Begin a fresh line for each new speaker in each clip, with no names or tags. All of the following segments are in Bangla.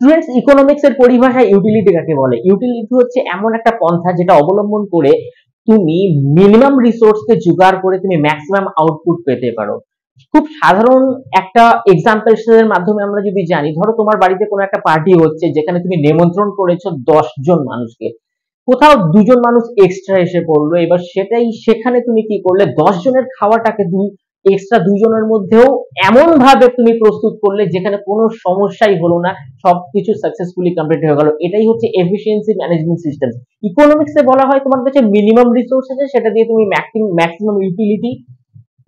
স্টুডেন্টস, ইকোনমিক্স এর পরিভাষায় ইউটিলিটি কাকে বলে? ইউটিলিটি হচ্ছে এমন একটা পন্থা যেটা অবলম্বন করে তুমি মিনিমাম রিসোর্সকে জোগাড় করে তুমি ম্যাক্সিমাম আউটপুট পেতে পারো। খুব সাধারণ একটা এক্সাম্পলস এর মাধ্যমে আমরা যদি জানি, ধরো তোমার বাড়িতে কোনো একটা পার্টি হচ্ছে যেখানে তুমি নিমন্ত্রণ করেছো 10 জন মানুষকে, কোথাও 2 জন মানুষ এক্সট্রা এসে পড়লো, এবার সেখানে তুমি কি করলে 10 জনের খাওয়াটাকে তুমি এক্সট্রা 2 জনের মধ্যেও এমন ভাবে তুমি প্রস্তুত করলে যেখানে কোনো সমস্যাই হলো না, সবকিছু সাকসেসফুলি কমপ্লিট হয়ে গেল। এটাই হচ্ছে এফিসিয়েন্সি ম্যানেজমেন্ট সিস্টেম। ইকোনমিক্সে বলা হয় তোমার কাছে মিনিমাম রিসোর্স আছে, সেটা দিয়ে তুমি ম্যাক্সিমাম ইউটিলিটি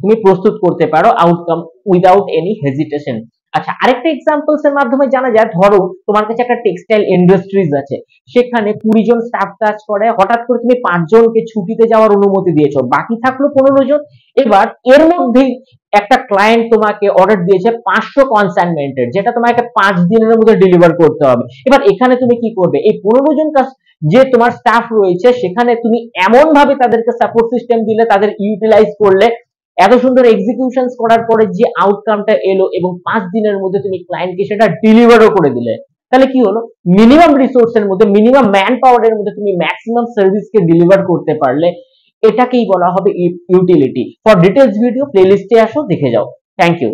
তুমি প্রস্তুত করতে পারো, আউটকাম উইদাউট এনি হেজিটেশন। আচ্ছা, আরেকটা এক্সাম্পলস এর মাধ্যমে জানা যায়, ধরো তোমার কাছে একটা টেক্সটাইল ইন্ডাস্ট্রিজ আছে, সেখানে 20 জন স্টাফ কাজ করে, হঠাৎ করে তুমি 5 জনকে ছুটিতে যাওয়ার অনুমতি দিয়েছো, বাকি থাকলো 15 জন। এবার এর মধ্যেই একটা ক্লায়েন্ট তোমাকে অর্ডার দিয়েছে 500 কনসাইনমেন্টের, যেটা তোমাকে 5 দিনের মধ্যে ডেলিভার করতে হবে। এবার এখানে তুমি কি করবে? এই 15 জন যে তোমার স্টাফ রয়েছে সেখানে তুমি এমন ভাবে তাদেরকে সাপোর্ট সিস্টেম দিলে, তাদের ইউটিলাইজ করলে, এত সুন্দর এক্সিকিউশন করার পরে যে আউটকামটা এলো এবং 5 দিনের মধ্যে তুমি ক্লায়েন্টকে সেটা ডেলিভারও করে দিলে, তাহলে কি হলো? মিনিমাম রিসোর্সের মধ্যে, মিনিমাম ম্যান পাওয়ারের মধ্যে তুমি ম্যাক্সিমাম সার্ভিসকে ডেলিভার করতে পারলে, এটাকেই বলা হবে ইউটিলিটি। ফর ডিটেইলস ভিডিও প্লেলিস্টে আসো, দেখে যাও। Thank you.